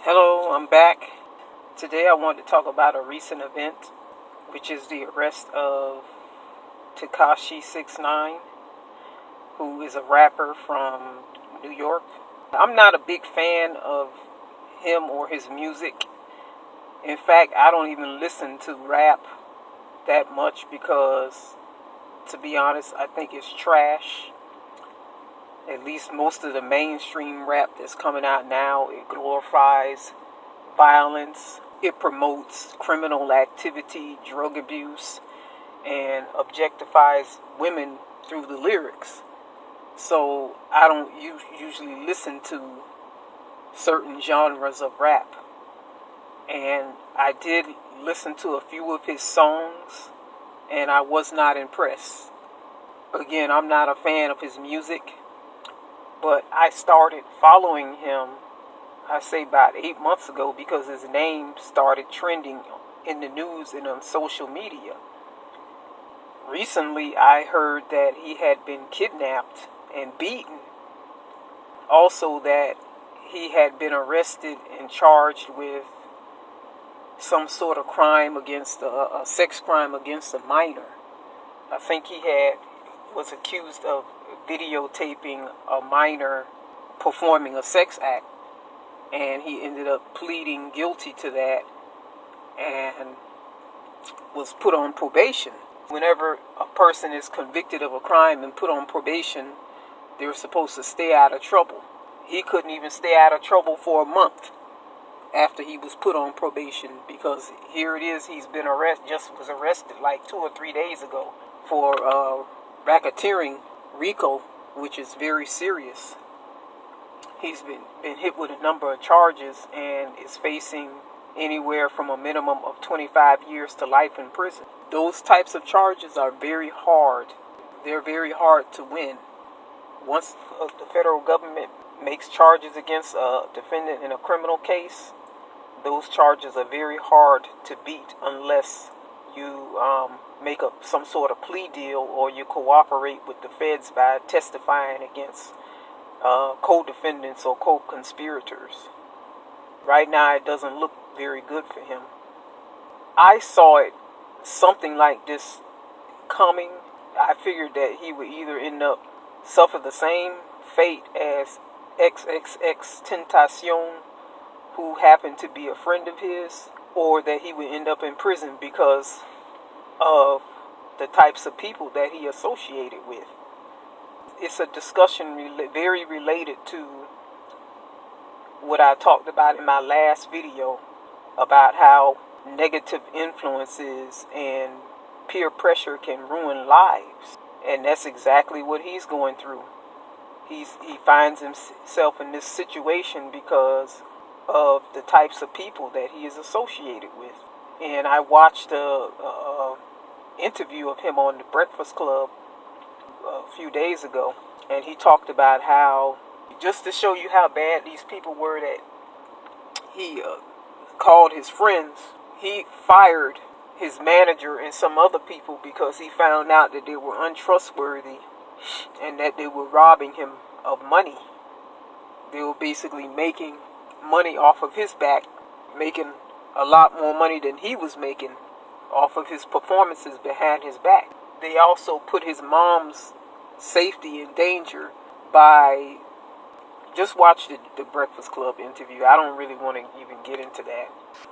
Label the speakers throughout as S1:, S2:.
S1: Hello, I'm back. Today I want to talk about a recent event, which is the arrest of Tekashi69, who is a rapper from New York. I'm not a big fan of him or his music. In fact, I don't even listen to rap that much because, to be honest, I think it's trash. At least most of the mainstream rap that's coming out now, it glorifies violence. It promotes criminal activity, drug abuse, and objectifies women through the lyrics. So I don't usually listen to certain genres of rap. And I did listen to a few of his songs, and I was not impressed. Again, I'm not a fan of his music. But I started following him, I say about 8 months ago, because his name started trending in the news and on social media. Recently, I heard that he had been kidnapped and beaten. Also, that he had been arrested and charged with some sort of crime against a sex crime against a minor. I think he was accused of videotaping a minor performing a sex act, and he ended up pleading guilty to that and was put on probation. Whenever a person is convicted of a crime and put on probation, they're supposed to stay out of trouble. He couldn't even stay out of trouble for a month after he was put on probation, because here it is, he's been was arrested like 2 or 3 days ago for racketeering, RICO, which is very serious. He's been hit with a number of charges and is facing anywhere from a minimum of 25 years to life in prison. Those types of charges are very hard. They're very hard to win. Once the federal government makes charges against a defendant in a criminal case, those charges are very hard to beat unless you make up some sort of plea deal or you cooperate with the feds by testifying against co-defendants or co-conspirators. Right now, it doesn't look very good for him. I saw it something like this coming. I figured that he would either end up suffer the same fate as XXX Tentacion, who happened to be a friend of his, or that he would end up in prison because of the types of people that he associated with. It's a discussion very related to what I talked about in my last video about how negative influences and peer pressure can ruin lives. And that's exactly what he's going through. He finds himself in this situation because of the types of people that he is associated with. And I watched a interview of him on the Breakfast Club a few days ago, and he talked about how, just to show you how bad these people were, that he called his friends. He fired his manager and some other people because he found out that they were untrustworthy and that they were robbing him of money. They were basically making money off of his back, making a lot more money than he was making off of his performances behind his back. They also put his mom's safety in danger by, just watch the Breakfast Club interview. I don't really want to even get into that.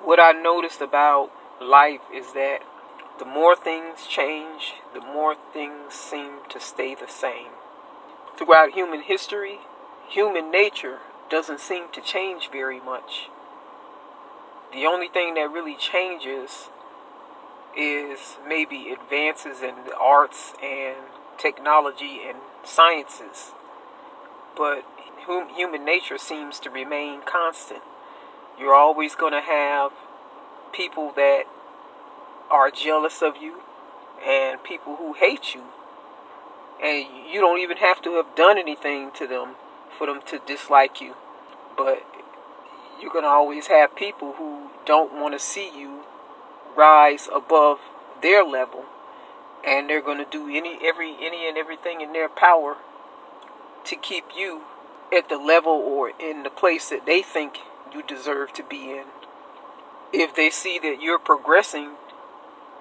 S1: What I noticed about life is that the more things change, the more things seem to stay the same. Throughout human history, human nature doesn't seem to change very much. The only thing that really changes is maybe advances in the arts and technology and sciences. But human nature seems to remain constant. You're always going to have people that are jealous of you and people who hate you. And you don't even have to have done anything to them for them to dislike you. But you're going to always have people who don't want to see you rise above their level, and they're going to do any and everything in their power to keep you at the level or in the place that they think you deserve to be in. If they see that you're progressing,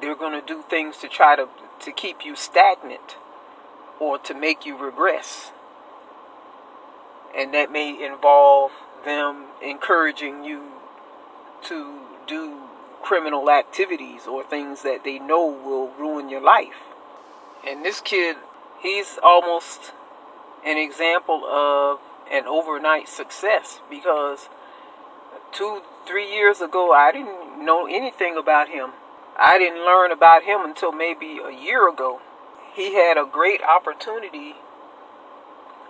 S1: they're going to do things to try to keep you stagnant or to make you regress. And that may involve them encouraging you to do criminal activities or things that they know will ruin your life. And this kid, he's almost an example of an overnight success, because 2-3 years ago I didn't know anything about him. I didn't learn about him until maybe a year ago. He had a great opportunity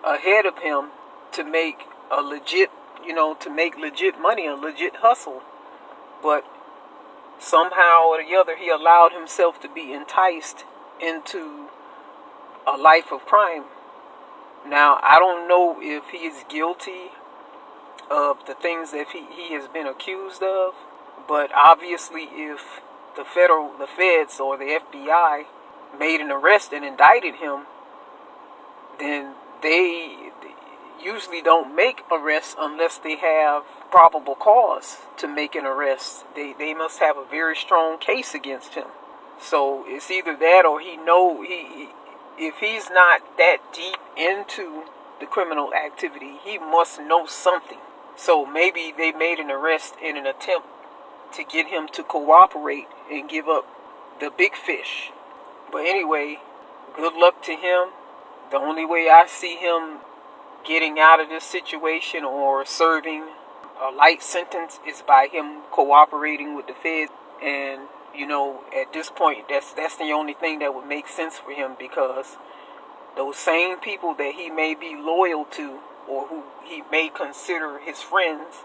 S1: ahead of him to make a legit, legit money, a legit hustle. But somehow or the other, he allowed himself to be enticed into a life of crime. Now, I don't know if he is guilty of the things that he has been accused of, but obviously if the feds or the FBI made an arrest and indicted him, then they usually don't make arrests unless they have probable cause to make an arrest. They must have a very strong case against him. So it's either that or if he's not that deep into the criminal activity, he must know something. So maybe they made an arrest in an attempt to get him to cooperate and give up the big fish. But anyway, good luck to him. The only way I see him getting out of this situation or serving a light sentence is by him cooperating with the feds. And at this point, that's the only thing that would make sense for him, because those same people that he may be loyal to or who he may consider his friends,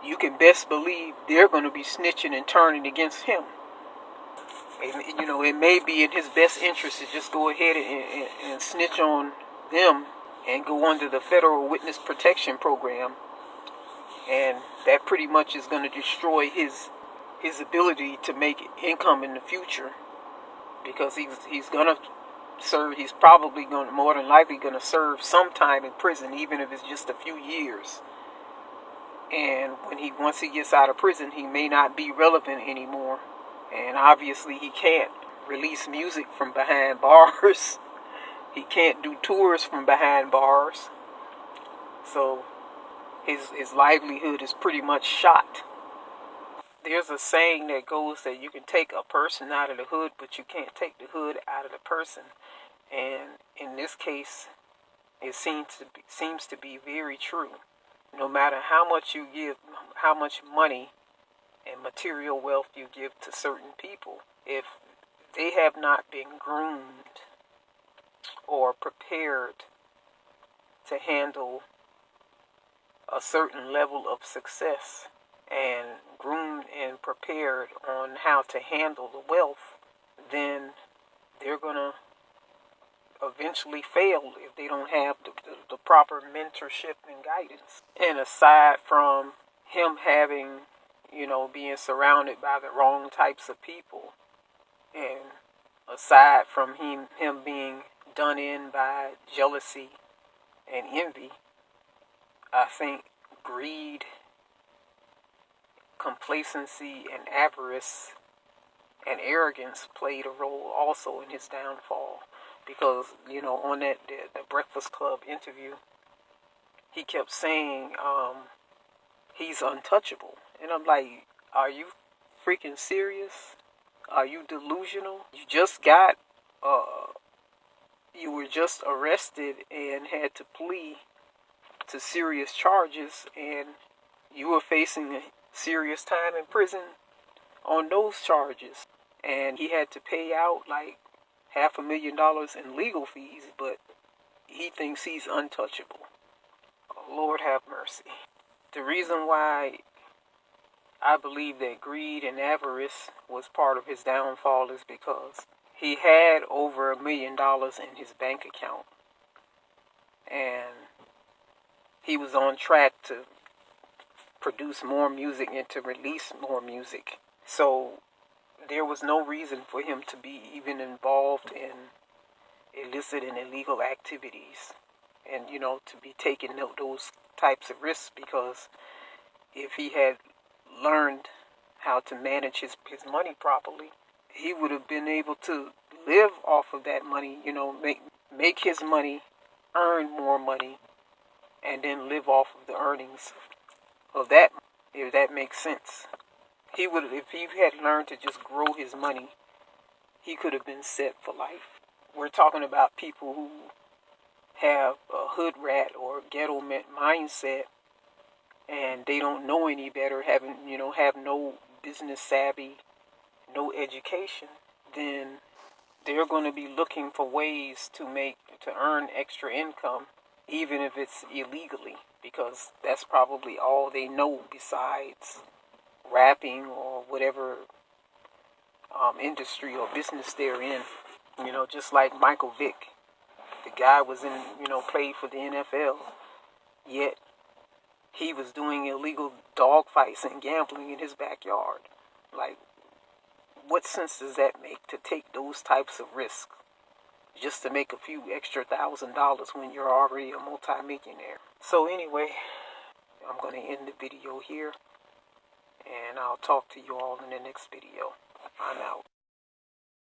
S1: you can best believe they're going to be snitching and turning against him. It may be in his best interest to just go ahead and snitch on them and go under the Federal Witness Protection Program. And that pretty much is going to destroy his ability to make income in the future, because he's going to serve. He's probably more than likely going to serve some time in prison, even if it's just a few years. And once he gets out of prison, he may not be relevant anymore. And obviously he can't release music from behind bars. He can't do tours from behind bars. So his livelihood is pretty much shot. There's a saying that goes that you can take a person out of the hood, but you can't take the hood out of the person. And in this case, it seems to be very true. No matter how much you give, how much money and material wealth you give to certain people, if they have not been groomed or prepared to handle a certain level of success, and groomed and prepared on how to handle the wealth, then they're going to eventually fail if they don't have the proper mentorship and guidance. And aside from him having, being surrounded by the wrong types of people, and aside from him being done in by jealousy and envy, I think greed, complacency, and avarice and arrogance played a role also in his downfall. Because, on the Breakfast Club interview, he kept saying he's untouchable. And I'm like, are you freaking serious? Are you delusional? You were just arrested and had to plea to serious charges, and you were facing serious time in prison on those charges. And he had to pay out like $500,000 in legal fees, but he thinks he's untouchable. Oh, Lord have mercy. The reason why I believe that greed and avarice was part of his downfall is because he had over $1 million in his bank account, and he was on track to produce more music and to release more music. So there was no reason for him to be even involved in illicit and illegal activities and, to be taking those types of risks, because if he had learned how to manage his money properly, he would have been able to live off of that money, make his money, earn more money, and then live off of the earnings of that, if that makes sense. If he had learned to just grow his money, he could have been set for life. We're talking about people who have a hood rat or ghetto mindset, and they don't know any better, have no business savvy, no education, then they're going to be looking for ways to earn extra income, even if it's illegally, because that's probably all they know besides rapping or whatever industry or business they're in. Just like Michael Vick, the guy was played for the NFL, yet he was doing illegal dog fights and gambling in his backyard. Like, what sense does that make, to take those types of risks just to make a few extra $1,000 when you're already a multi-millionaire? So anyway, I'm going to end the video here, and I'll talk to you all in the next video. I'm out.